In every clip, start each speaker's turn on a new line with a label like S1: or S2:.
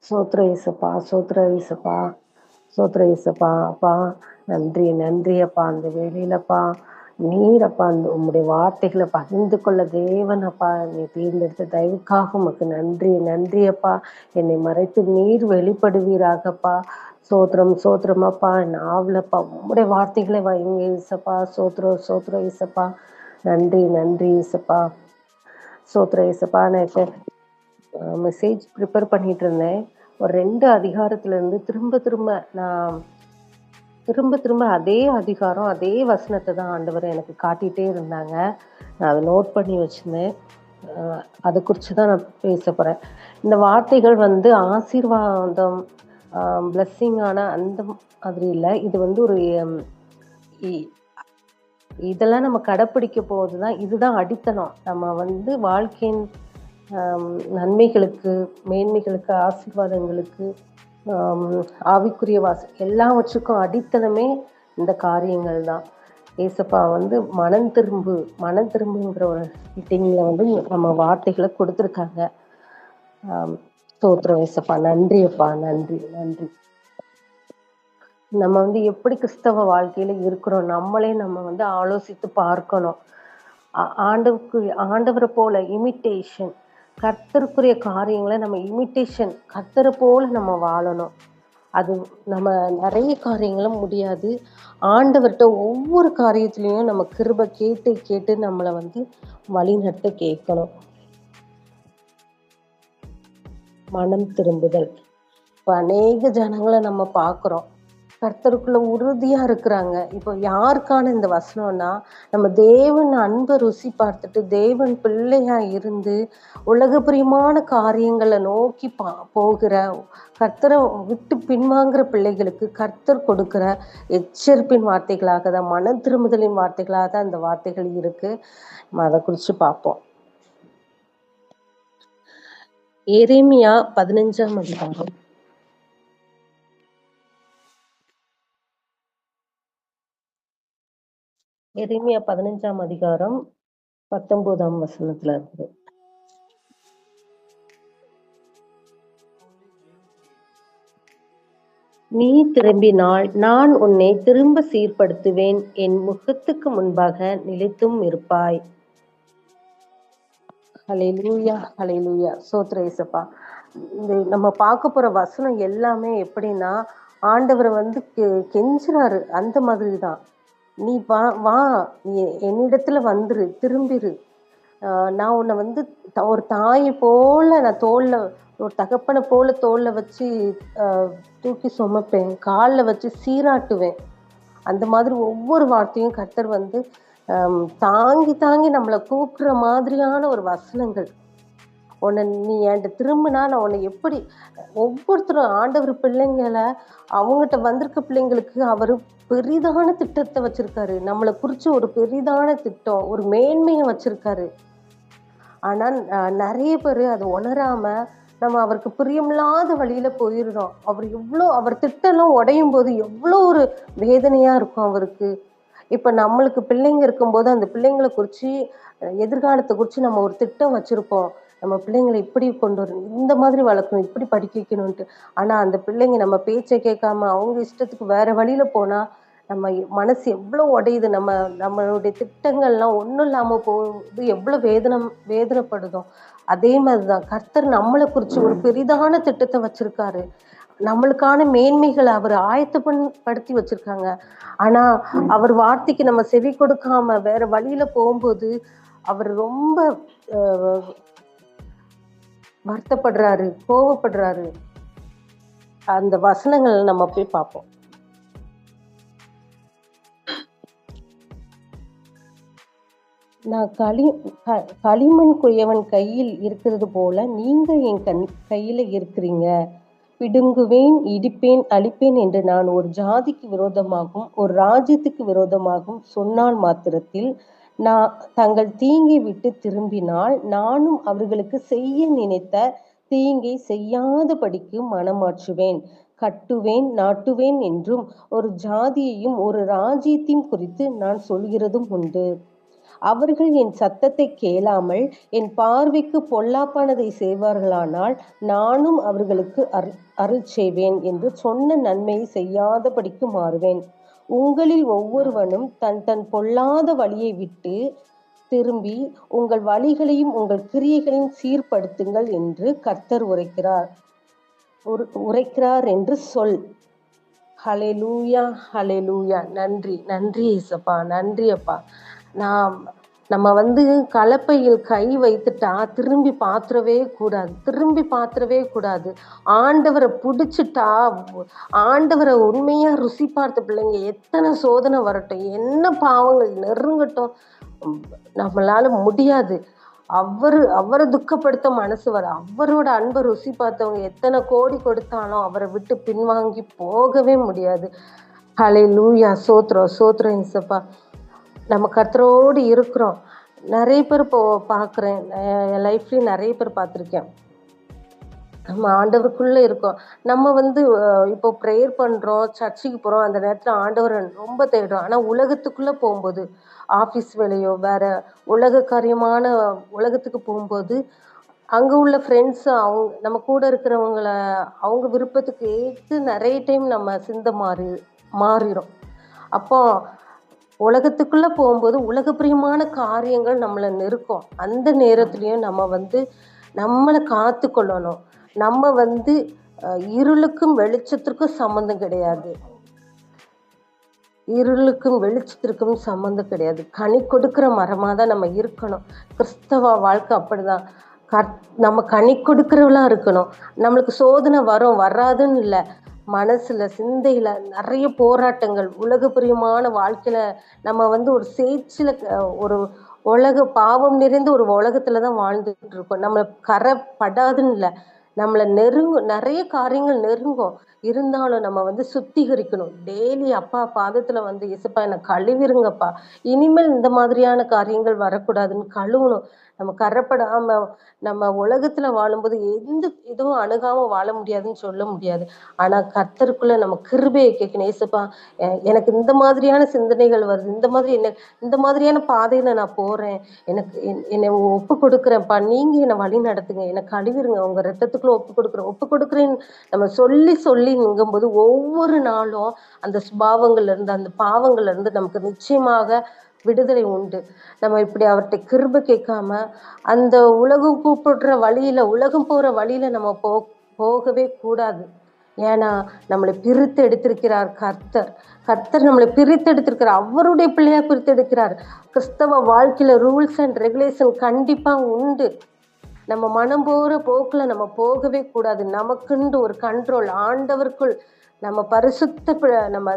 S1: சோத்திர இயேசப்பா, சோத்திர இயேசப்பா, சோத்திர இயேசப்பா. அப்பா, நன்றி, நன்றி அப்பா. அந்த வேளையிலப்பா, நீரப்பா அந்த உம்முடைய வார்த்தைகள பகிர்ந்து கொள்ள தேவன் அப்பா, நீ தேர்ந்தெடுத்த தயவுக்காக உமக்கு நன்றி, நன்றி அப்பா. என்னை மறைத்து நீர் வெளிப்படுவீராகப்பா. சோத்திரம், சோத்திரம் அப்பா. நாவலப்பா உம்முடைய வார்த்தைகளை வைங்க இயேசப்பா. சோத்திரம், சோத்திரம் இயேசப்பா. நன்றி, நன்றி இயேசப்பா. சோத்திரம் இயேசப்பா. நான் இப்ப மெசேஜ் ப்ரிப்பேர் பண்ணிட்டு இருந்தேன். ஒரு 2 அதிகாரத்திலிருந்து திரும்ப திரும்ப நான் திரும்ப திரும்ப அதே அதிகாரம், அதே வசனத்த தான் ஆண்டவர் எனக்கு காட்டிட்டே இருந்தாங்க. நான் அத நோட் பண்ணி வச்சிருந்தேன். அ அத குறிச்சு தான் நான் பேசப் போறேன். இந்த வார்த்தைகள் வந்து ஆசீர்வாதம், பிளெஸ்ஸிங்கான அந்த மாதிரி இல்ல. இது வந்து ஒரு ம் இ இதெல்லாம் நம்ம கடைப்பிடிக்க போது தான் இதுதான் அடித்தளம். நம்ம வந்து வாழ்க்கையின் அம் நன்மைகளுக்கு, மேன்மைகளுக்கு, ஆசீர்வாதங்களுக்கு, அம் ஆவிக்குரிய எல்லாவற்றுக்கும் அடித்தளமே இந்த காரியங்கள் தான். ஏசப்பா வந்து மனம் திரும்புங்கிற ஒரு ஹெட்டிங்ல வந்து நம்ம வார்த்தைகள குடுத்துருக்காங்க. ஸ்தோத்திரம் ஏசப்பா. நன்றி அப்பா. நன்றி, நன்றி. நம்ம வந்து எப்படி கிறிஸ்தவ வாழ்க்கையில இருக்கிறோம், நம்மளே நம்ம வந்து ஆலோசித்து பார்க்கணும். ஆண்டவர போல இமிட்டேஷன், கர்த்தருக்குரிய காரியங்கள நம்ம இமிட்டேஷன், கர்த்தர போல நம்ம வாழணும். அது நம்ம நெறைய காரியங்கள முடியாது. ஆண்டவர்ட்ட ஒவ்வொரு காரியத்திலயும் நம்ம கிருபை கேட்டு கேட்டு நம்மள வந்து வழிநடத்த கேட்கணும். மனம் திரும்புதல். இப்ப அநேக ஜனங்கள நம்ம பார்க்குறோம். கர்த்தருக்குள்ள உறுதியா இருக்கிறாங்க. இப்போ யாருக்கான இந்த வசனம்னா, நம்ம தேவன் அன்ப ருசி பார்த்துட்டு, தேவன் பிள்ளையா இருந்து, உலக பிரியமான காரியங்கள நோக்கி போகிற, கர்த்தர விட்டு பின்வாங்குற பிள்ளைகளுக்கு கர்த்தர் கொடுக்கிற எச்சரிப்பின் வார்த்தைகளாக தான், மனம் திரும்புதலின் வார்த்தைகளாக தான் இந்த வார்த்தைகள் இருக்கு. நம்ம அத குறிச்சு பார்ப்போம். எரேமியா 15ஆம் அதிகாரம். எரேமியா 15ஆம் அதிகாரம் 19ஆம் வசனத்துல இருக்குது. நீ திரும்பினால் நான் உன்னை திரும்ப சீர்படுத்துவேன். என் முகத்துக்கு முன்பாக நிலைத்தும் இருப்பாய். ஹல்லேலூயா, ஹல்லேலூயா. ஸ்தோத்திரம் இயேசப்பா. இந்த நம்ம பார்க்க போற வசனம் எல்லாமே எப்படின்னா, ஆண்டவர வந்து கெஞ்சுறாரு. அந்த மாதிரி தான். நீ வா வா நீ என்னிடத்துல வந்துரு, திரும்பிரு. அ நான் உன்ன வந்து ஒரு தாய போல நான் தோள்ல ஒரு தகப்பன போல தோள்ல வச்சு அ தூக்கி சுமப்பேன். கால்ல வச்சு சீராட்டுவேன். அந்த மாதிரி ஒவ்வொரு வார்த்தையும் கர்த்தர் வந்து தாங்கி தாங்கி நம்மள கூப்பிடுற மாதிரியான ஒரு வசனங்கள். நீ என்ட்ட திரும்புனா நான் உன்னை எப்படி ஒவ்வொருத்தரும் ஆண்டவர் பிள்ளைங்கள அவங்ககிட்ட வந்திருக்க பிள்ளைங்களுக்கு அவரு பெரிதான திட்டத்த வச்சிருக்காரு. நம்மள குறிச்சு ஒரு பெரிதான திட்டம், ஒரு மேன்மைய வச்சிருக்காரு. ஆனா நெறைய பேரு அத உணராம, நம்ம அவருக்கு பிரியமில்லாத வழியில போயிர்றோம். அவர் திட்டம்லாம் உடையும்போது எவ்ளோ ஒரு வேதனையா இருக்கும் அவருக்கு. இப்ப நம்மளுக்கு பிள்ளைங்க இருக்கும்போது, அந்த பிள்ளைங்கள குறிச்சு எதிர்காலத்த குறிச்சு நம்ம ஒரு திட்டம் வச்சிருப்போம். நம்ம பிள்ளைங்கள இப்படி கொண்டு வரணும், இந்த மாதிரி வளர்க்கணும், இப்படி படிக்க வைக்கணுன்ட்டு. ஆனா அந்த பிள்ளைங்க நம்ம பேச்ச கேட்காம, அவங்க இஷ்டத்துக்கு வேற வழியில போனா, நம்ம மனசு எவ்ளோ உடையுது. நம்மளுடைய திட்டங்கள்லாம் ஒண்ணும் இல்லாம போகுது. எவ்ளோ வேதனைப்படுதோ! அதே மாதிரி தான் கர்த்தர் நம்மள குறிச்சு ஒரு பெரிதான திட்டத்த வச்சிருக்காரு. நம்மளுக்கான மேன்மைகள அவர் படுத்தி வச்சிருக்காங்க. ஆனா, அவர் வார்த்தைக்கு நம்ம செவி கொடுக்காம வேற வழியில போம்போது, அவர் ரொம்ப அ வருத்தப்படுறாரு, கோவப்படுறாரு. அந்த வசனங்கள் நம்ம போய் பார்ப்போம். நான் களிமண் குயவன் கையில் இருக்கிறது போல நீங்க என் கையில இருக்கிறீங்க. பிடுங்குவேன், இடிப்பேன், அழிப்பேன் என்று நான் ஒரு ஜாதிக்கு விரோதமாகவும், ஒரு ராஜ்யத்துக்கு விரோதமாகவும் சொன்னால் மாத்திரத்தில், நான் தங்கள் தீங்கை விட்டு திரும்பினால், நானும் அவர்களுக்கு செய்ய நினைத்த தீங்கை செய்யாதபடிக்கு மனமாற்றுவேன். கட்டுவேன், நாட்டுவேன் என்றும் ஒரு ஜாதியையும் ஒரு ராஜ்யத்தையும் குறித்து நான் சொல்கிறதும் உண்டு. அவர்கள் என் சத்தத்தை கேளாமல் என் பார்வைக்கு பொல்லாப்பானதை செய்வார்களானால் நானும் அவர்களுக்கு அருள் செய்வேன் என்று சொன்ன நன்மையை செய்யாதபடிக்கு மாறுவேன். உங்களில் ஒவ்வொருவனும் தன் தன் பொல்லாத வழியை விட்டு திரும்பி உங்கள் வழிகளையும் உங்கள் கிரியைகளையும் சீர்படுத்துங்கள் என்று கர்த்தர் உரைக்கிறார் என்று சொல். ஹalleluya, ஹalleluya. நன்றி, நன்றி இயேசப்பா, நன்றி அப்பா. நம்ம கலப்பையில் கை வைத்துட்டா திரும்பி பாத்திரவே கூடாது. ஆண்டவரை பிடிச்சிட்டா, ஆண்டவரை உண்மையா ருசி பார்த்த பிள்ளைங்க எத்தனை சோதனை வரட்டும், என்ன பாவங்கள் நெருங்கட்டும், நம்மளால முடியாது. அவரை துக்கப்படுத்த மனசு வர, அவரோட அன்பை ருசி பார்த்தவங்க எத்தனை கோடி கொடுத்தாலும் அவரை விட்டு பின்வாங்கி போகவே முடியாது. ஹalleluya, சோத்திரம் இயேசப்பா. நம்ம கர்த்தரோடு இருக்கிறோம். நிறைய பேர் பார்க்குறேன், என் லைஃப்லேயும் நிறைய பேர் பார்த்துருக்கேன். நம்ம ஆண்டவருக்குள்ளே இருக்கோம். நம்ம இப்போ ப்ரேயர் பண்ணுறோம், சர்ச்சுக்கு போகிறோம், அந்த நேரத்தில் ஆண்டவரை ரொம்ப தேடுறோம். ஆனால் உலகத்துக்குள்ளே போகும்போது, ஆஃபீஸ் வேலையோ வேற உலக காரியமான உலகத்துக்கு போகும்போது அங்கே உள்ள ஃப்ரெண்ட்ஸு நம்ம கூட இருக்கிறவங்கள அவங்க விருப்பத்துக்கு ஏற்று நிறைய டைம் நம்ம சிந்தை மாறிடும். அப்போ உலகத்துக்குள்ளே போகும்போது உலகப்பிரியமான காரியங்கள் நம்மளை நெருக்கும். அந்த நேரத்துலையும் நம்மளை காத்து கொள்ளணும். நம்ம இருளுக்கும் வெளிச்சத்திற்கும் சம்மந்தம் கிடையாது. இருளுக்கும் வெளிச்சத்திற்கும் சம்மந்தம் கிடையாது. கனி கொடுக்குற மரமாக தான் நம்ம இருக்கணும். கிறிஸ்தவ வாழ்க்கை அப்படிதான். நம்ம கனி கொடுக்குறவளா இருக்கணும். நம்மளுக்கு சோதனை வராதுன்னு இல்லை. மனசுல சிந்தையில நிறைய போராட்டங்கள், உலகப்பிரியமான வாழ்க்கையில நம்ம ஒரு சேச்சில ஒரு பாவம் நிறைந்த ஒரு உலகத்துல தான் வாழ்ந்துட்டு இருக்கோம். நம்ம கரைப்படாதுன்னு இல்லை, நம்மளை நிறைய காரியங்கள் நெருங்கும். இருந்தாலும் நம்ம சுத்திகரிக்கணும். டெய்லி அப்பா பாதத்துல இயேசுப்பா என்னை கழுவிருங்கப்பா, இனிமேல் இந்த மாதிரியான காரியங்கள் வரக்கூடாதுன்னு கழுவணும். நம்ம கரைப்படாம நம்ம உலகத்துல வாழும்போது எந்த இதுவும் அணுகாம வாழ முடியாதுன்னு சொல்ல முடியாது. ஆனா கர்த்தருக்குள்ள நம்ம கிருபையை கேட்கணும். இயேசுப்பா, எனக்கு இந்த மாதிரியான சிந்தனைகள் வருது, இந்த மாதிரியான பாதையில நான் போறேன், என்னை ஒப்பு கொடுக்குறேன்ப்பா, நீங்க என்னை வழி நடத்துங்க, என்னை கழுவிருங்க, உங்க ரத்தத்துக்குள்ள ஒப்பு கொடுக்குறேன்னு நம்ம சொல்லி நீங்கும்போது ஒவ்வொரு நாளும் அந்த சுபாவங்கள்ல இருந்து, அந்த பாவங்கள்ல இருந்து நமக்கு நிச்சயமாக விடுதலை உண்டு. நம்ம இப்படி அவர்கிட்ட கிருபை கேட்காம அந்த உலகம் போற வழியில நம்ம போகவே கூடாது. ஏன்னா நம்மளை பிரித்து எடுத்திருக்கிறார் கர்த்தர் நம்மளை பிரித்து எடுத்திருக்கிறார். அவருடைய பிள்ளையா பிரித்து எடுக்கிறார். கிறிஸ்தவ வாழ்க்கையில ரூல்ஸ் அண்ட் ரெகுலேஷன் கண்டிப்பா உண்டு. நம்ம மனம் போற போக்குல நம்ம போகவே கூடாது. நமக்குண்டு ஒரு கண்ட்ரோல், ஆண்டவருக்குள் நம்ம நம்ம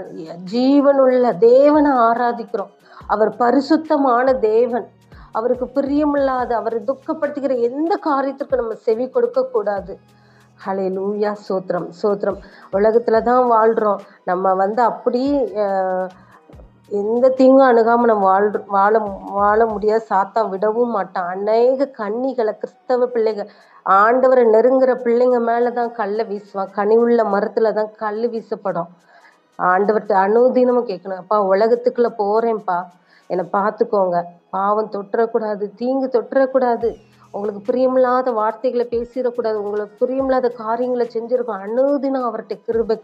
S1: ஜீவனுள்ள தேவனை ஆராதிக்கிறோம். அவர் பரிசுத்தமான தேவன். அவருக்கு பிரியமில்லாத, அவரை துக்கப்படுத்துகிற எந்த காரியத்துக்கும் நம்ம செவி கொடுக்க கூடாது. ஹல்லேலூயா, சோத்திரம். உலகத்துலதான் வாழ்றோம். நம்ம அப்படி எந்த தீங்கும் அணுகாம நம்ம வாழ முடியாது. சாத்தான் விடவும் மாட்டான். அநேக கன்னிகளை, கிறிஸ்தவ பிள்ளைகள், ஆண்டவரை நெருங்குற பிள்ளைங்க மேலதான் கல்லை வீசுவான். கனி உள்ள மரத்துலதான் கல் வீசப்படும். ஆண்டவர்கிட்ட அனுதினமும் கேட்கணும், அப்பா உலகத்துக்குள்ள போறேன்ப்பா, என்னை பார்த்துக்கோங்க, பாவம் தொட்டுறக்கூடாது, தீங்கு தொட்டுறக்கூடாது, உங்களுக்கு பிரியமில்லாத வார்த்தைகளை பேசிடக்கூடாது, உங்களுக்கு பிரியமில்லாத காரியங்களை செஞ்சிருக்கோம். அனுதினம் அவர்கிட்ட கிருபை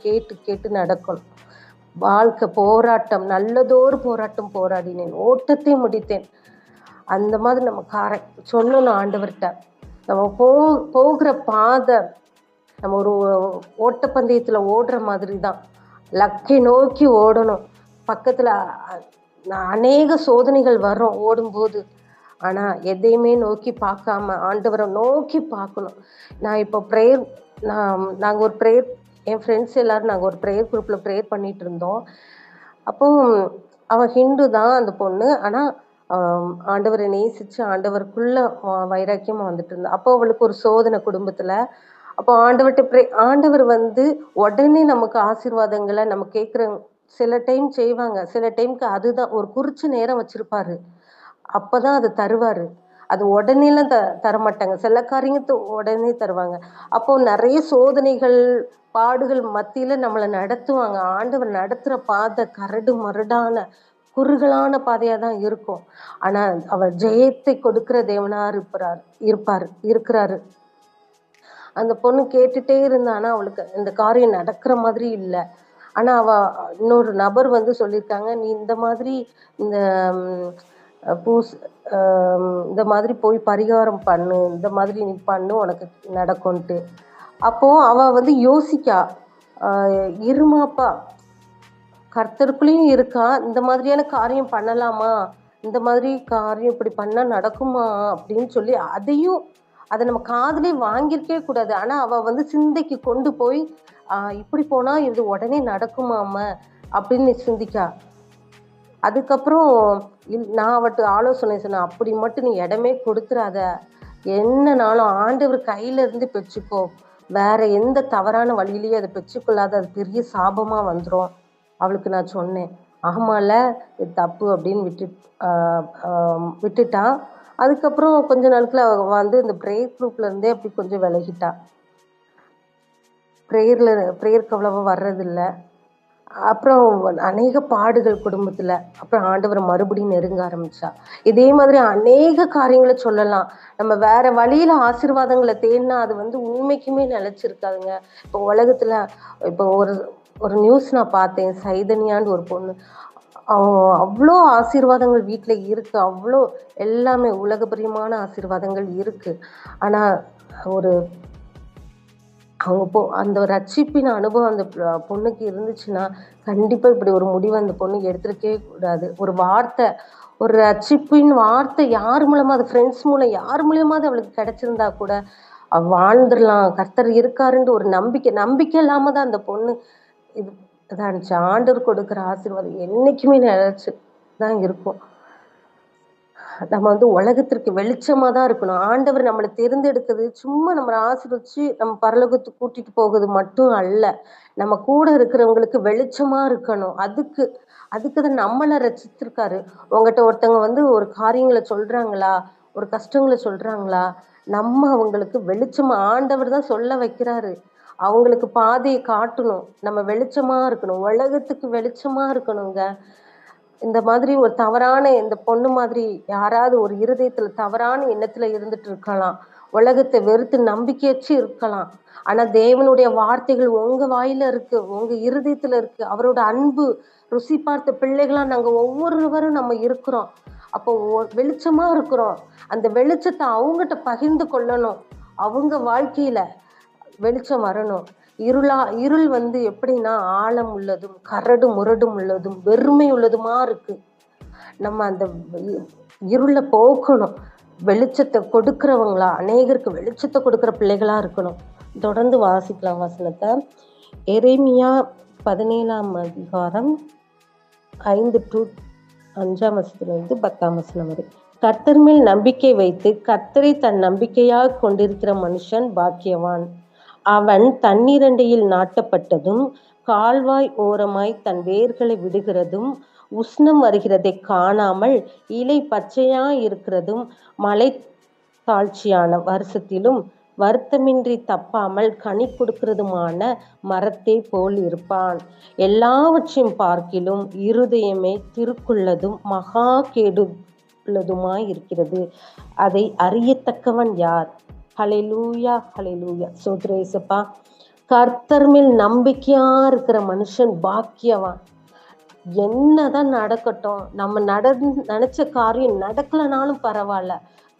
S1: கேட்டு நடக்கணும். வாழ்க்கை போராட்டம், நல்லதோர் போராட்டம் போராடினேன், ஓட்டத்தை முடித்தேன். அந்த மாதிரி நம்ம சொல்லணும் ஆண்டவர்கிட்ட. நம்ம போகிற பாதை நம்ம ஒரு ஓட்டப்பந்தயத்துல ஓடுற மாதிரி தான். லக்கை நோக்கி ஓடணும். பக்கத்துல அநேக சோதனைகள் வரும் ஓடும்போது. ஆனா எதையுமே நோக்கி பார்க்காம ஆண்டவரை நோக்கி பார்க்கணும். நான் இப்போ நாங்கள் ஒரு ப்ரேயர், என் ஃப்ரெண்ட்ஸ் எல்லாரும் நாங்கள் ஒரு ப்ரேயர் குரூப்பில் ப்ரேயர் பண்ணிட்டு இருந்தோம். அப்போ அவள் ஹிந்து தான் அந்த பொண்ணு. ஆனால் ஆண்டவரை நேசித்து ஆண்டவருக்குள்ள வைராக்கியமாக வந்துட்டு இருந்தா. அப்போ அவளுக்கு ஒரு சோதனை குடும்பத்தில். அப்போ ஆண்டவர் உடனே நமக்கு ஆசீர்வாதங்களை நம்ம கேட்குற சில டைம் செய்வாங்க, சில டைமுக்கு அதுதான் ஒரு குறிச்ச நேரம் வச்சிருப்பாரு, அப்பதான் அது தருவாரு. அது உடனேலாம் தரமாட்டாங்க. சில காரியத்தை உடனே தருவாங்க. அப்போ நிறைய சோதனைகள் பாடுகள் மத்தியில நம்மளை நடத்துவாங்க. ஆண்டவர் நடத்துற பாதை கரடு மரடான குறுகலான பாதையா தான் இருக்கும். ஆனா அவர் ஜெயத்தை கொடுக்கிற தேவனா இருக்கிறாரு. அந்த பொண்ணு கேட்டுட்டே இருந்தா. ஆனா அவளுக்கு இந்த காரியம் நடக்கிற மாதிரி இல்ல. ஆனா இன்னொரு நபர் வந்து சொல்லியிருக்காங்க, "நீ இந்த மாதிரி இந்த ம் அ பூஸ் அ இந்த மாதிரி போய் பரிகாரம் பண்ணு. இந்த மாதிரி நீ பண்ணு உனக்கு நடக்கும்ன்ட்டு." அப்போ அவ வந்து யோசிக்கா. அ இருமாப்பா, கர்த்தருக்குள்ளயும் இருக்கா. இந்த மாதிரியான காரியம் பண்ணலாமா? இந்த மாதிரி காரியம் இப்படி பண்ணா நடக்குமா? அப்படின்னு சொல்லி அத நம்ம காதுலயே வாங்கியிருக்கவே கூடாது. ஆனா அவ வந்து சிந்தைக்கு கொண்டு போய், இப்படி போனா இது உடனே நடக்குமாம அப்படின்னு சிந்திக்கா. அதுக்கப்புறம் நான் அவட்ட ஆலோசனை சொன்னேன். அப்படி மட்டும் நீ இடமே குடுத்துறாத. என்னனாலும் ஆண்டவர் கையில இருந்து பெற்றுக்கோ. வேற எந்த தவறான வழியிலயும் அத பெற்றுக்கொள்ளாத. அது பெரிய சாபமா வந்துரும். அவளுக்கு நான் சொன்னேன். ஆமால்ல, இது தப்பு அப்படின்னு அ அ விட்டுட்டா. அதுக்கப்புறம் கொஞ்ச நாட்கள்ல அவ வந்து இந்த பிரேயர் குரூப்ல இருந்தே அப்படி கொஞ்சம் விலகிட்டா. பிரேயருக்கு அவ்வளவா வர்றதில்ல. அப்புறம் அநேக பாடுகள் குடும்பத்துல. அப்புறம் ஆண்டவர மறுபடியும் நெருங்க ஆரம்பிச்சா. இதே மாதிரி அநேக காரியங்கள சொல்லலாம். நம்ம வேற வழியில ஆசீர்வாதங்கள தேடினா அது வந்து உண்மைக்குமே நிலைச்சிருக்காதுங்க. இப்போ உலகத்துல இப்போ ஒரு ஒரு நியூஸ் நான் பார்த்தேன். சைதன்யான்னு ஒரு பொண்ணு. அவ்ளோ ஆசீர்வாதங்கள் வீட்ல இருக்கு. அவ்ளோ எல்லாமே உலகப்பிரியமான ஆசீர்வாதங்கள் இருக்கு. ஆனா ஒரு அந்த ரட்சிப்பின் அனுபவம் அந்த பொண்ணுக்கு இருந்துச்சுன்னா, கண்டிப்பா இப்படி ஒரு முடிவ அந்த பொண்ணு எடுத்திருக்கவே கூடாது. ஒரு ரட்சிப்பின் வார்த்தை யார் மூலமா அது ஃப்ரெண்ட்ஸ் மூலம் யார் மூலியமாவது அவளுக்கு கிடைச்சிருந்தா கூட, அவ வாழ்ந்துரலாம். கர்த்தர் இருக்காருன்ற ஒரு நம்பிக்கை இல்லாம தான் அந்த பொண்ணு இது இதா இருந்துச்சு. ஆண்டவர் கொடுக்கிற ஆசீர்வாதம் என்னைக்குமே நிலைச்சு தான் இருக்கும். நம்ம வந்து உலகத்திற்கு வெளிச்சமா தான் இருக்கணும். ஆண்டவர் நம்மள தேர்ந்தெடுத்தது சும்மா நம்மள ஆசீர்வதிச்சு நம்ம பரலோகத்துக்கு கூட்டிட்டு போகுது மட்டும் அல்ல. நம்ம கூட இருக்கிறவங்களுக்கு வெளிச்சமா இருக்கணும். அதுக்கு தான் நம்மள ரட்சித்திருக்காரு. உங்கட்ட ஒருத்தவங்க வந்து ஒரு காரியங்கள சொல்றாங்களா? ஒரு கஷ்டங்கள சொல்றாங்களா? நம்ம அவங்களுக்கு வெளிச்சமா ஆண்டவர் தான் சொல்ல வைக்கிறாரு. அவங்களுக்கு பாதைய காட்டணும். நம்ம வெளிச்சமா இருக்கணும். உலகத்துக்கு வெளிச்சமா இருக்கணுங்க. இந்த மாதிரி ஒரு இந்த பொண்ணு மாதிரி யாராவது ஒரு இருதயத்துல தவறான எண்ணத்துல இருந்துட்டு இருக்கலாம். உலகத்தை வெறுத்து நம்பிக்கையற்று இருக்கலாம். ஆனா தேவனுடைய வார்த்தைகள் உங்க வாயில இருக்கு. உங்க இருதயத்துல இருக்கு. அவரோட அன்பு ருசி பார்த்த பிள்ளைகளா நாங்க ஒவ்வொருவரும் நம்ம இருக்கிறோம். அப்போ வெளிச்சமா இருக்கிறோம். அந்த வெளிச்சத்த அவங்கட்ட பகிர்ந்து கொள்ளணும். அவங்க வாழ்க்கையில வெளிச்சம் வரணும். இருள் வந்து எப்படின்னா ஆழம் உள்ளதும், கரடு முரடும் உள்ளதும், வெறுமை உள்ளதுமா இருக்கு. நம்ம அந்த இருள போக்கணும். வெளிச்சத்த கொடுக்கிறவங்களா, அநேகருக்கு வெளிச்சத்த கொடுக்கிற பிள்ளைகளா இருக்கணும். தொடர்ந்து வாசிக்கலாம் வசனத்த. எரேமியா 17ஆம் அதிகாரம் 5 to 5ஆம் வசனத்திலிருந்து 10ஆம் வசனம் வரை. கர்த்தர் மேல் நம்பிக்கை வைத்து கர்த்தரை தன் நம்பிக்கையாக கொண்டிருக்கிற மனுஷன் பாக்கியவான். அவன் தண்ணீரண்டையில் நாட்டப்பட்டதும், கால்வாய் ஓரமாய் தன் வேர்களை விடுகிறதும், உஷ்ணம் வருகிறதைக் காணாமல் இலை பச்சையாயிருக்கிறதும், மழை தாழ்ச்சியான வருஷத்திலும் வருத்தமின்றி தப்பாமல் கனி கொடுக்கிறதுமான மரத்தை போல் இருப்பான். எல்லாவற்றையும் பார்க்கிலும் இருதயமே திருக்குள்ளதும் மகா கேடுள்ளதுமாயிருக்கிறது. அதை அறியத்தக்கவன் யார்? ஹல்லேலூயா, ஹல்லேலூயா. ஸ்தோத்திரம் இயேசப்பா. கர்த்தர் மேல் நம்பிக்கையா இருக்கிற மனுஷன் பாக்கியவான். என்னதான் நடக்கட்டும், நம்ம நினைச்ச காரியம் நடக்கலனாலும் பரவாயில்ல.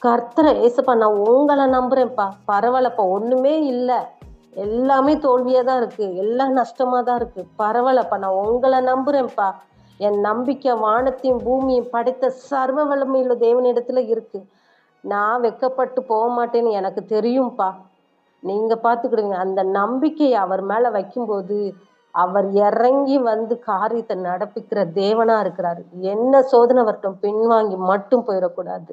S1: கர்த்தரை ஏசப்பா நான் உங்களை நம்புறேன்ப்பா. பரவாயில்லப்பா, ஒண்ணுமே இல்ல. எல்லாமே தோல்வியா தான் இருக்கு. எல்லாம் நஷ்டமா தான் இருக்கு. பரவாயில்லப்பா, நான் உங்களை நம்புறேன்ப்பா. என் நம்பிக்கை வானத்தையும் பூமியும் படைத்த சர்வ வல்லமையுள்ள தேவனிடத்துல இருக்கு. நான் வெட்கப்பட்டு போக மாட்டேன்னு எனக்கு தெரியும்ப்பா. நீங்க பார்த்துக்கிடுங்க. அந்த நம்பிக்கைய அவர் மேல வைக்கும்போது, அவர் இறங்கி வந்து காரியத்த நடப்பிக்கிற தேவனா இருக்கிறாரு. என்ன சோதனை வரட்டும், பின்வாங்கி மட்டும் போயிடக்கூடாது.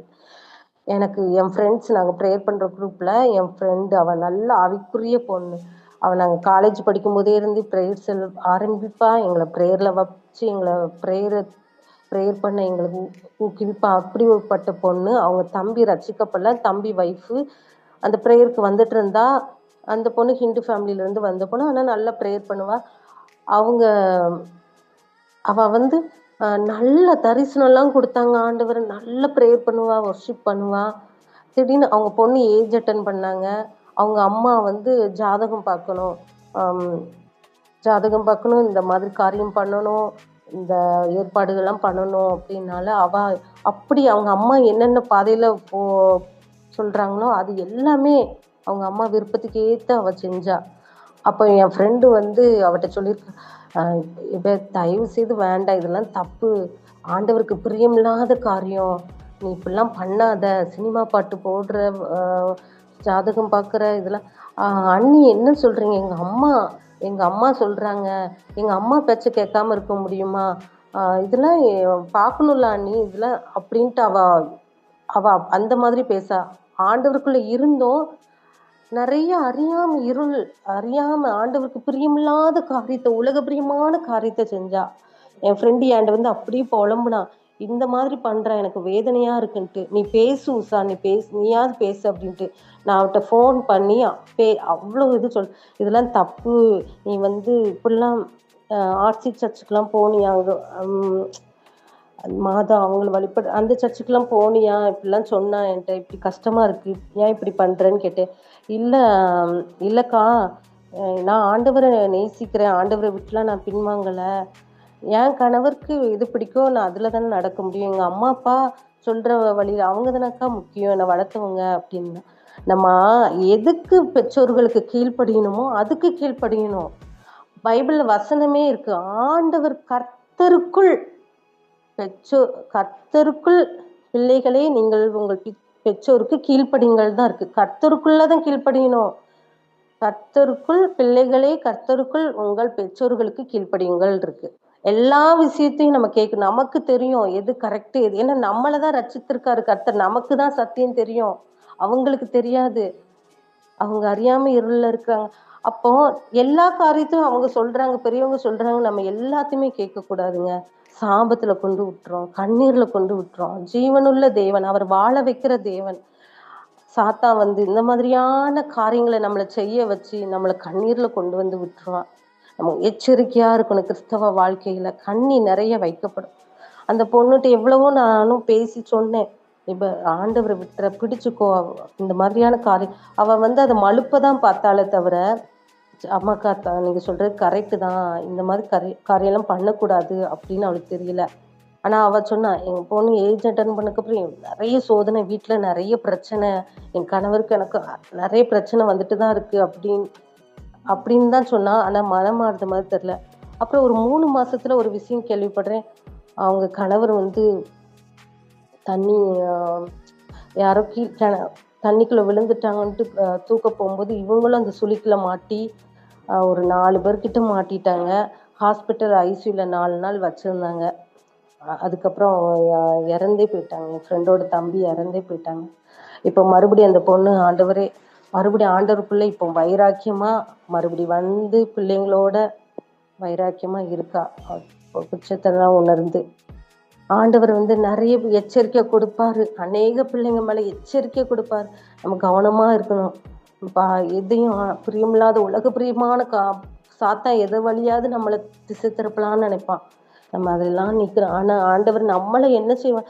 S1: எனக்கு என் ஃப்ரெண்ட்ஸ் நாங்க ப்ரேயர் பண்ற குரூப்ல என் ஃப்ரெண்ட் அவ நல்ல ஆவிக்குரிய பொண்ணு. நாங்க காலேஜ் படிக்கும்போதே இருந்து ப்ரேயர் செல் ஆரம்பிப்பா. எங்கள ப்ரேயர்ல வச்சு எங்கள ப்ரேயர் பண்ண எங்களுக்கு ஊக்குவிப்பா. அப்படி ஒருப்பட்ட பொண்ணு. அவங்க தம்பி ரட்சிக்கப்படல. தம்பி ஒய்ஃபு அந்த ப்ரேயருக்கு வந்துட்டு இருந்தா. அந்த பொண்ணு ஹிந்து ஃபேமிலில இருந்து வந்த பொண்ணு. ஆனா நல்லா ப்ரேயர் பண்ணுவா. அவங்க அவ வந்து நல்ல தரிசனம்லாம் குடுத்தாங்க ஆண்டவர். நல்ல ப்ரேயர் பண்ணுவா, வொர்ஷிப் பண்ணுவா. திடீர்னு அவங்க பொண்ணு ஏஜ் அட்டெண்ட் பண்ணாங்க. அவங்க அம்மா வந்து ஜாதகம் பார்க்கணும். அம் ஜாதகம் பார்க்கணும், இந்த மாதிரி காரியம் பண்ணணும், இந்த ஏற்பாடுகள்லாம் பண்ணணும் அப்டின்னால, அப்படி அவங்க அம்மா என்னென்ன பாதையில சொல்றாங்களோ, அது எல்லாமே அவங்க அம்மா விருப்பத்துக்கு ஏத்த அவ செஞ்சா. அப்ப என் ஃப்ரெண்டு வந்து அவட்ட சொல்லியிருக்கா, "அ இப்ப தயவு செய்து வேண்டாம். இதெல்லாம் தப்பு. ஆண்டவருக்கு பிரியமில்லாத காரியம். நீ இப்படிலாம் பண்ணாத. சினிமா பாட்டு போடுற, அ ஜாதகம் பார்க்குற இதெல்லாம்." அண்ணி என்ன சொல்றீங்க? எங்க அம்மா சொல்றாங்க. எங்க அம்மா பேச்ச கேட்காம இருக்க முடியுமா? இதெல்லாம் பார்க்கணும்ல அண்ணி. இதெல்லாம் அப்படின்ட்டு அவ அவ அந்த மாதிரி பேசா. ஆண்டவருக்குள்ள இருந்தும் நெறைய அறியாம ஆண்டவருக்கு பிரியமில்லாத காரியத்த, உலக பிரியமான காரியத்த செஞ்சா. என் ஃப்ரெண்டு என்ட்ட வந்து அப்படியே பொலம்புனா. இந்த மாதிரி பண்றா எனக்கு வேதனையா இருக்குன்ட்டு. "நீ பேசு உஷா, நீயாவது பேசு" அப்படின்ட்டு. நான் அவட்ட ஃபோன் பண்ணி அவ்ளோ இது "இதெல்லாம் தப்பு. நீ வந்து இப்படிலாம் ஆர்சி சர்ச்சுக்குலாம் போனியா? ம் மாதா அவங்கள அந்த சர்ச்சுக்குலாம் போனியா? இப்படிலாம் சொன்னா என்ட்ட. இப்படி கஷ்டமா இருக்கு. ஏன் இப்படி பண்றேன்னு கேட்டேன். "இல்ல இல்லக்கா, நான் ஆண்டவர நேசிக்கிறேன். ஆண்டவர விட்டுலாம் நான் பின்வாங்கல. என் கணவருக்கு எது பிடிக்கோ நான் அதுல தானே நடக்க முடியும். எங்க அம்மா, அப்பா சொல்ற வழியில அவங்க தானக்கா முக்கியம். என்ன வளர்த்தவங்க" அப்படின்னா. நம்ம எதுக்கு பெற்றோர்களுக்கு கீழ்ப்படியணுமோ, அதுக்கு கீழ்ப்படியணும். பைபிள்ல வசனமே இருக்கு. ஆண்டவர் கர்த்தருக்குள் பிள்ளைகளே நீங்கள் உங்கள் பெற்றோருக்கு கீழ்ப்படியுங்கள் தான் இருக்கு. கர்த்தருக்குள்ள தான் கீழ்ப்படியணும். கர்த்தருக்குள் உங்கள் பெற்றோர்களுக்கு கீழ்ப்படியுங்கள் இருக்கு. எல்லா விஷயத்தையும் நம்ம கேட்கணும். நமக்கு தெரியும் எது கரெக்ட் எது. ஏன்னா நம்மள தான் ரட்சித்திருக்காரு கர்த்தர். நமக்கு தான் சத்தியம் தெரியும். அவங்களுக்கு தெரியாது. அவங்க அறியாம இருள்ல இருக்காங்க. அப்போ எல்லா காரியத்தையும் அவங்க சொல்றாங்க, பெரியவங்க சொல்றாங்க. நம்ம எல்லாத்தையுமே கேட்கக்கூடாதுங்க. சாபத்துல கொண்டு விட்டுரும். கண்ணீர்ல கொண்டு விட்டுரும். ஜீவனுள்ள தேவன். அவர் வாழ வைக்கிற தேவன். சாத்தான் வந்து இந்த மாதிரியான காரியங்கள நம்மள செய்ய வச்சு, நம்மள கண்ணீர்ல கொண்டு வந்து விட்டுருவான். நம்ம எச்சரிக்கையா இருக்கணும். கிறிஸ்தவ வாழ்க்கையில கண்ணி நெறைய வைக்கப்படும். அந்த பொண்ணுட்ட எவ்வளவோ நானும் பேசி சொன்னேன். இப்ப ஆண்டவர பிடிச்சுக்கோ. இந்த மாதிரியான காரியம் அவ வந்து அத மழுப்ப தான் பார்த்தாளே தவிர, ஆமாக்கா நீங்க சொல்றது கரெக்ட் தான். இந்த மாதிரி காரியம்லாம் பண்ணக்கூடாது அப்படின்னு அவளுக்கு தெரியல. ஆனா அவ சொன்னா, எங்க பொண்ணு ஏஜ் அட்டெண்ட் பண்ணதுக்கப்புறம் நெறைய சோதனை, வீட்ல நெறைய பிரச்சனை. என் கணவருக்கு எனக்கும் நெறைய பிரச்சனை வந்துட்டு தான் இருக்கு அப்படின்னு தான் சொன்னா. ஆனா மனம் மாறுத மாதிரி தெரியல. அப்புறம் ஒரு 3 மாசத்துல ஒரு விஷயம் கேள்விப்படுறேன். அவங்க கணவர் வந்து தண்ணி அ யாரோ தண்ணிக்குள்ள விழுந்துட்டாங்கன்ட்டு தூக்க போம்போது, இவங்களும் அந்த சுழிக்குள்ள மாட்டி, ஒரு 4 பேர்கிட்ட மாட்டிட்டாங்க. ஹாஸ்பிட்டல் ஐசியூல 4 நாள் வச்சிருந்தாங்க. அதுக்கப்புறம் இறந்தே போயிட்டாங்க. என் ஃப்ரெண்டோட தம்பி இறந்தே போயிட்டாங்க. இப்போ மறுபடியும் அந்த பொண்ணு மறுபடியும் ஆண்டவருக்குள்ள இப்போ வைராக்கியமா மறுபடியும் வந்து பிள்ளைங்களோட வைராக்கியமா இருக்கா. உச்சத்தெல்லாம் உணர்ந்து. ஆண்டவர் வந்து நெறைய எச்சரிக்கை குடுப்பாரு. அநேக பிள்ளைங்க மேல எச்சரிக்கை குடுப்பாரு. நம்ம கவனமா இருக்கணும். எதையும் பிரியமில்லாத உலக பிரியமான சாத்தான் எத வழியாவது நம்மள திசை திருப்பலாம்னு நினைப்பான். நம்ம அதெல்லாம் நிக்கிறோம். ஆனா ஆண்டவர் நம்மள என்ன செய்வார்?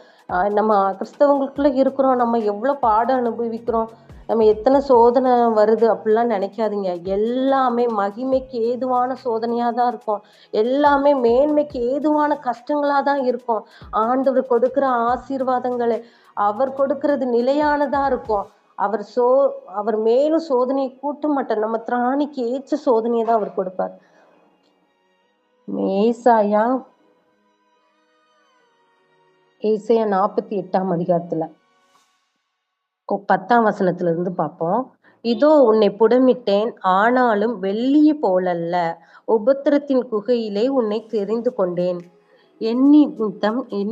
S1: நம்ம கிறிஸ்தவங்களுக்குள்ள இருக்கிறோம். நம்ம எவ்வளோ பாடம் அனுபவிக்கிறோம். நம்ம எத்தனை சோதனை வருது அப்படிலாம் நினைக்காதீங்க. எல்லாமே மகிமைக்கு ஏதுவான சோதனையா தான் இருக்கும். எல்லாமே மேன்மைக்கு ஏதுவான கஷ்டங்களா தான் இருக்கும். ஆண்டவர் கொடுக்கிற ஆசீர்வாதங்கள அவர் கொடுக்கிறது நிலையானதா இருக்கும். அவர் மேலும் சோதனையை கூட்ட மாட்டார். நம்ம திராணிக்கு ஏற்ற சோதனையை தான் அவர் கொடுப்பார். ஏசாயா 48ஆம் அதிகாரத்துல 10ஆம் வசனத்துல இருந்து பார்ப்போம். இதோ உன்னை புடமிட்டேன், ஆனாலும் வெள்ளிய போலல்ல. உபத்திரத்தின் குகையிலே உன்னை தெரிந்து கொண்டேன். என்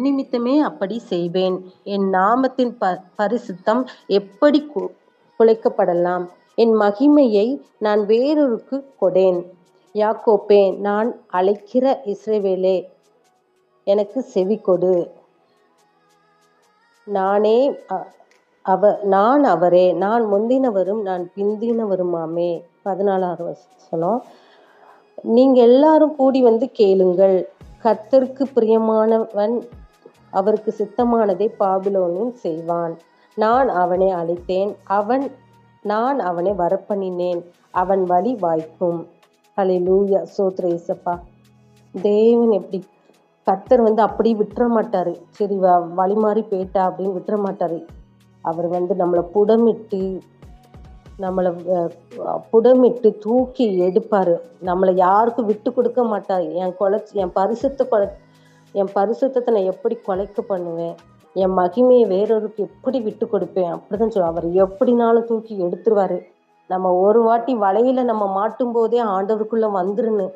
S1: நிமித்தமே அப்படி செய்வேன். என் நாமத்தின் பரிசுத்தம் எப்படி குலைக்கப்படலாம்? என் மகிமையை நான் வேறொருக்கு கொடேன். யாக்கோப்பே, நான் அழைக்கிற இஸ்ரவேலே, எனக்கு செவி கொடு. நான் அவரே, நான் முந்தினவரும் நான் பிந்தினவருமாமே. 14ஆவது வசனம். நீங்க எல்லாரும் கூடி வந்து கேளுங்கள். கர்த்தருக்கு பிரியமானவன் அவருக்கு சித்தமானதை பாபிலோனில் செய்வான். நான் அவனை அழைத்தேன், நான் அவனை வரப்பண்ணினேன், அவன் வழி வாய்க்கும். ஹல்லேலூயா. ஸ்தோத்திரம் இயேசப்பா. தேவன் எப்படி கர்த்தர் அப்படி விட்டுற மாட்டாரு. சரி வழி மாறி போயிட்டா அப்படின்னு விட்டுற மாட்டாரு. அவர் நம்மளை புடமிட்டு தூக்கி எடுப்பாரு. நம்மளை யாருக்கும் விட்டு கொடுக்க மாட்டாரு. என் பரிசுத்தத்தை நான் எப்படி கொலைக்க பண்ணுவேன், என் மகிமையை வேறொருக்கு எப்படி விட்டு கொடுப்பேன் அப்படிதான் சொல்லுவார். அவர் எப்படினாலும் தூக்கி எடுத்துருவாரு. நம்ம ஒரு வாட்டி வலையில நம்ம மாட்டும் போதே ஆண்டவருக்குள்ள வந்துருன்னு,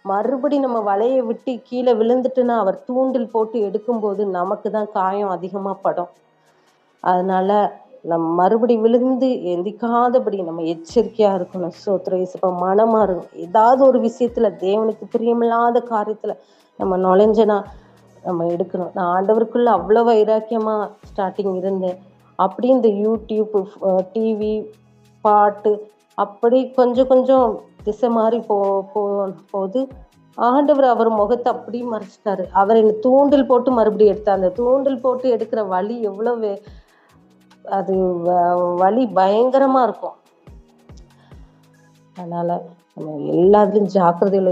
S1: மறுபடி நம்ம வலையை விட்டு கீழே விழுந்துட்டுன்னா அவர் தூண்டில் போட்டு எடுக்கும்போது நமக்கு தான் காயம் அதிகமா படும். அதனால நம்ம மறுபடி விழுந்து எந்திக்காதபடி நம்ம எச்சரிக்கையா இருக்கணும். ஸ்தோத்திரம் இயேசுப்பா. மனமா இருக்கணும். ஏதாவது ஒரு விஷயத்துல தேவனுக்கு பிரியமில்லாத காரியத்துல நம்ம நுழைஞ்சனா நம்ம எடுக்கணும். நான் ஆண்டவருக்குள்ள அவ்வளோ வைராக்கியமா ஸ்டார்டிங் இருந்தேன். அப்படி இந்த யூடியூப், டிவி, பாட்டு அப்படி கொஞ்சம் கொஞ்சம் திசை மாறி போது ஆண்டவர் அவர் முகத்தை அப்படி மறைச்சிட்டாரு. அவர் என்ன தூண்டில் போட்டு மறுபடியும் எடுத்தார். அந்த தூண்டில் போட்டு எடுக்கிற வலி எவ்வளவு, அது வலி பயங்கரமா இருக்கும். அதனால நம்ம எல்லாத்துலயும் ஜாக்கிரதையில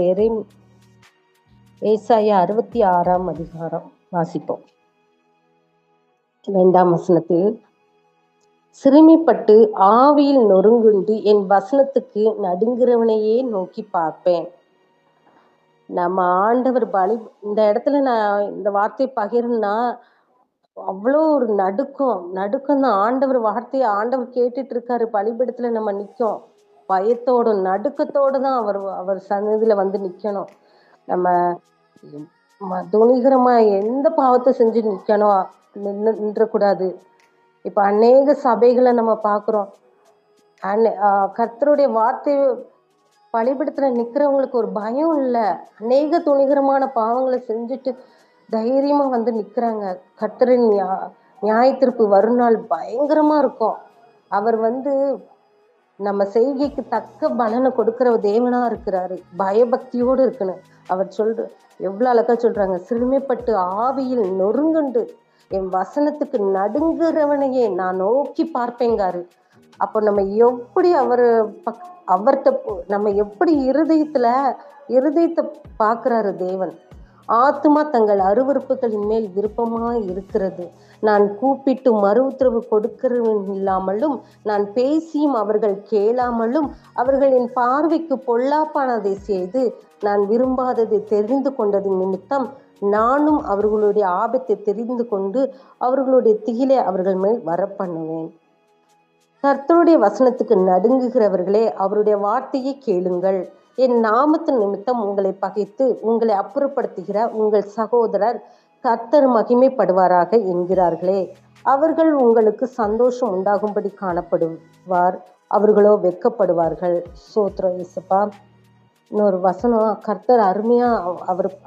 S1: ஏசாயா 66ஆம் அதிகாரம் வாசிப்போம். 2ஆம் வசனத்தில், சிறுமிப்பட்டு ஆவியில் நொறுங்குண்டு என் வசனத்துக்கு நடுங்கிறவனையே நோக்கி பார்ப்பேன். நம்ம ஆண்டவர் இந்த இடத்துல நான் இந்த வார்த்தையை பகிர்னா அவ்வளோ ஒரு நடுக்கம் தான். ஆண்டவர் கேட்டுட்டு இருக்காரு. பலிபீடத்துல நம்ம நிற்கும் பயத்தோட நடுக்கத்தோடு தான் அவர் சன்னதியில நிக்கணும். நம்ம துணிகரமா எந்த பாவத்தை செஞ்சு நிக்கணும் நின்றக்கூடாது. இப்ப அநேக சபைகளை நம்ம பாக்குறோம். கர்த்தருடைய வார்த்தை பலிபீடத்துல நிக்கிறவங்களுக்கு ஒரு பயம் இல்லை. அநேக துணிகரமான பாவங்களை செஞ்சுட்டு தைரியமா நிக்கிறாங்க. கர்த்தரின் நியாயத்தீர்ப்பு வருநாள் பயங்கரமா இருக்கும். அவர் நம்ம செய்கைக்கு தக்க பலனை கொடுக்கிற தேவனா இருக்கிறாரு. பயபக்தியோடு இருக்கணும். அவர் எவ்வளவு அழகா சொல்றாங்க, சிறுமைப்பட்டு ஆவியில் நொறுங்குண்டு என் வசனத்துக்கு நடுங்குறவனையே நான் நோக்கி பார்ப்பேங்காரு. அப்போ நம்ம எப்படி அவர்கிட்ட நம்ம எப்படி இருதயத்தை பார்க்கிறாரு தேவன். ஆத்துமா தங்கள் அருவருப்புகளின் மேல் விருப்பமாய் இருக்கிறது. நான் கூப்பிட்டு மறு உத்தரவு கொடுக்கிறவன் இல்லாமலும், நான் பேசியும் அவர்கள் கேளாமலும், அவர்கள் என் பார்வைக்கு பொல்லாப்பானதை செய்து நான் விரும்பாததை தெரிந்து கொண்டது நிமித்தம் நானும் அவர்களுடைய ஆபத்தை தெரிந்து கொண்டு அவர்களுடைய திகிலை அவர்கள் மேல் வரப்பண்ணுவேன். கர்த்தருடைய வசனத்துக்கு நடுங்குகிறவர்களே, அவருடைய வார்த்தையை கேளுங்கள். என் நாமத்தின் நிமித்தம் உங்களை பகைத்து உங்களை அப்புறப்படுத்துகிற உங்கள் சகோதரர் கர்த்தர் மகிமைப்படுவாராக என்கிறார்களே, அவர்கள் உங்களுக்கு சந்தோஷம் உண்டாகும்படி காணப்படுவார், அவர்களோ வெட்கப்படுவார்கள். ஸ்தோத்திரம் இயேசுப்பா. இன்னொரு வசனம், கர்த்தர் அருமையா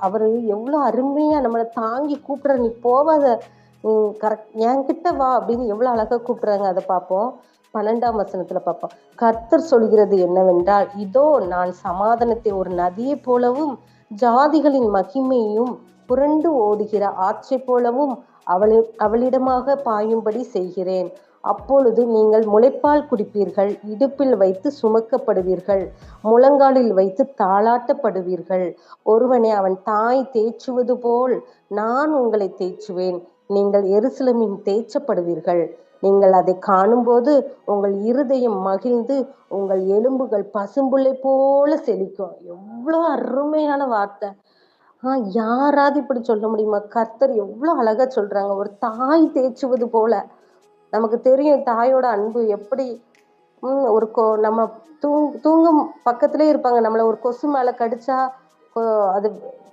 S1: அவர் எவ்வளோ அருமையா நம்மளை தாங்கி கூப்பிடுற, நீ போவாத, என்கிட்ட வா அப்படின்னு எவ்வளோ அழகா கூப்பிடுறாங்க. அதை பார்ப்போம். 12ஆம் வசனத்துல பார்ப்போம். கர்த்தர் சொல்கிறது என்னவென்றால், இதோ நான் சமாதானத்தை ஒரு நதியை போலவும் ஜாதிகளின் மகிமையும் புரண்டு ஓடுகிற ஆற்றை போலவும் அவளிடமாக பாயும்படி செய்கிறேன். அப்பொழுது நீங்கள் முளைப்பால் குடிப்பீர்கள், இடுப்பில் வைத்து சுமக்கப்படுவீர்கள், முழங்காலில் வைத்து தாளாட்டப்படுவீர்கள். ஒருவனை அவன் தாய் தேய்ச்சுவது போல் நான் உங்களை தேய்ச்சுவேன். நீங்கள் எருசலேமில் தேய்ச்சப்படுவீர்கள். நீங்கள் அதை காணும்போது உங்கள் இருதயம் மகிழ்ந்து உங்கள் எலும்புகள் பசும்புல்லை போல செழிக்கும். எவ்வளோ அருமையான வார்த்தை. யாராவது இப்படி சொல்ல முடியுமா? கர்த்தர் எவ்வளோ அழகா சொல்றாங்க. ஒரு தாய் தேய்ச்சுவது போல. நமக்கு தெரியும் தாயோட அன்பு எப்படி. நம்ம தூங்கும் பக்கத்திலே இருப்பாங்க. நம்மளை ஒரு கொசு மேல கடிச்சா அது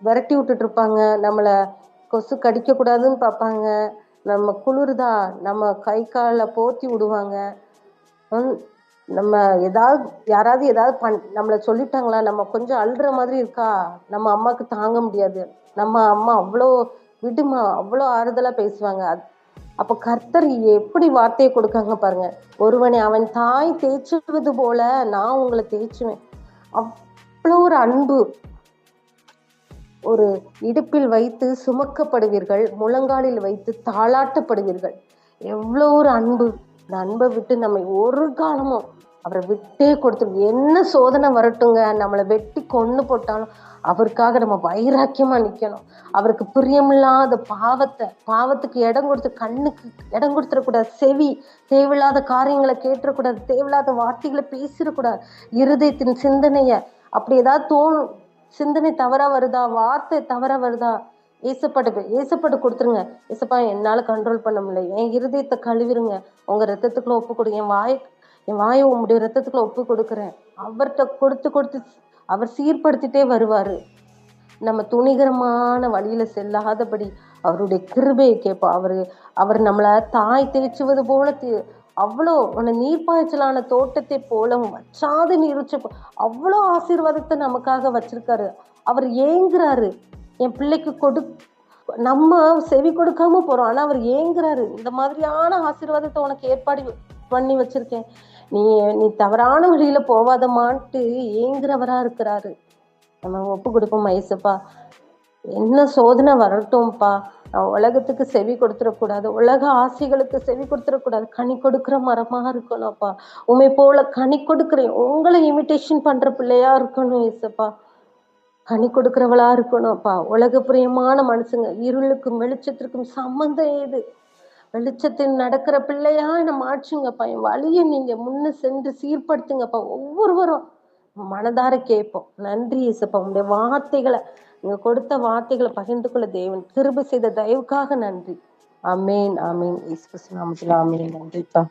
S1: விரட்டி விட்டுட்டு இருப்பாங்க. நம்மளை கொசு கடிக்க கூடாதுன்னு பார்ப்பாங்க. நம்ம குளிர்தா நம்ம கை கால போத்தி விடுவாங்க. நம்ம யாராவது ஏதாவது நம்மளை சொல்லிட்டாங்களா, நம்ம கொஞ்சம் அழுற மாதிரி இருக்கா, நம்ம அம்மாவுக்கு தாங்க முடியாது. நம்ம அம்மா அவ்வளோ விடுமா அவ்வளோ ஆறுதலா பேசுவாங்க. அப்போ கர்த்தர் எப்படி வார்த்தையை கொடுக்காங்க பாருங்க. ஒருவனை அவன் தாய் தேய்ச்சுவது போல நான் உங்களை தேய்ச்சுவேன். அவ்வளோ ஒரு அன்பு. ஒரு இடுப்பில் வைத்து சுமக்கப்படுவீர்கள், முழங்காலில் வைத்து தாளாட்டப்படுவீர்கள். எவ்வளோ ஒரு அன்பு! இந்த அன்பை விட்டு நம்ம ஒரு காலமும் அவரை விட்டே கொடுத்துரு. என்ன சோதனை வரட்டுங்க, நம்மளை வெட்டி கொன்னு போட்டாலும் அவருக்காக நம்ம வைராக்கியமா நிக்கணும். அவருக்கு பிரியமில்லாத பாவத்துக்கு இடம் கொடுத்து, கண்ணுக்கு இடம் கொடுத்துடக்கூடாது. செவி தேவையில்லாத காரியங்களை கேட்டுறக்கூடாது. தேவையில்லாத வார்த்தைகளை பேசிடக்கூடாது. இருதயத்தின் சிந்தனைய அப்படி ஏதாவது தோணும், சிந்தனை தவறா வருதா, வார்த்தை தவறா வருதா, ஏசப்பாட்டு கொடுத்துருங்க. ஏசப்பா, என்னால கண்ட்ரோல் பண்ண முடியல, என் இருதயத்தை கழுவிருங்க, உங்க ரத்தத்துக்குள்ள ஒப்பு கொடு, என் வாயை உங்களுடைய ரத்தத்துக்குள்ள ஒப்பு கொடுக்குறேன். அவர்கிட்ட கொடுத்து கொடுத்து அவர் சீர்படுத்திட்டே வருவாரு. நம்ம துணிகரமான வழியில செல்லாதபடி அவருடைய கிருபையை கேட்போம். அவர் நம்மளை தாய் தேய்ச்சுவது போல அவ்வளோ நீர்ப்பாய்ச்சலான தோட்டத்தை போல வச்சாது நீருச்ச அவ்வளோ ஆசீர்வாதத்தை நமக்காக வச்சிருக்காரு. அவர் ஏங்குறாரு, என் பிள்ளைக்கு நம்ம செவி கொடுக்காம போறோம், ஆனா அவர் ஏங்குறாரு. இந்த மாதிரியான ஆசீர்வாதத்தை உனக்கு ஏற்பாடு பண்ணி வச்சிருக்கேன், நீ தவறான வழியில போவாதமான்ட்டு ஏங்குறவரா இருக்கிறாரு. நம்ம ஒப்பு கொடுப்போம். ஏசப்பா, என்ன சோதனை வரட்டும்ப்பா, உலகத்துக்கு செவி கொடுத்துடக்கூடாது, உலக ஆசைகளுக்கு செவி கொடுத்துடக்கூடாது, கனி கொடுக்குற மரமா இருக்கணும்ப்பா. உண்மை போல கனி கொடுக்குறேன், உங்களை இமிட்டேஷன் பண்ற பிள்ளையா இருக்கணும் ஏசப்பா. கனி கொடுக்குறவளா இருக்கணும்ப்பா. உலக பிரியமான மனுஷங்க, இருளுக்கும் வெளிச்சத்திற்கும் சம்பந்தம் ஏது? வெளிச்சத்தில் நடக்கிற பிள்ளையா என்ன மாற்றுங்கப்பா. என் வழியை நீங்க முன்ன சென்று சீர்படுத்துங்கப்பா. ஒவ்வொருவரும் மனதார கேட்போம். நன்றி இயேசுப்பா, உங்களுடைய வார்த்தைகளை, நீங்க கொடுத்த வார்த்தைகளை பகிர்ந்து கொள்ள தேவன் கிருபை செய்த தயவுக்காக நன்றி. ஆமேன், ஆமேன். இயேசு நாமத்தில் ஆமேன். நன்றிப்பா.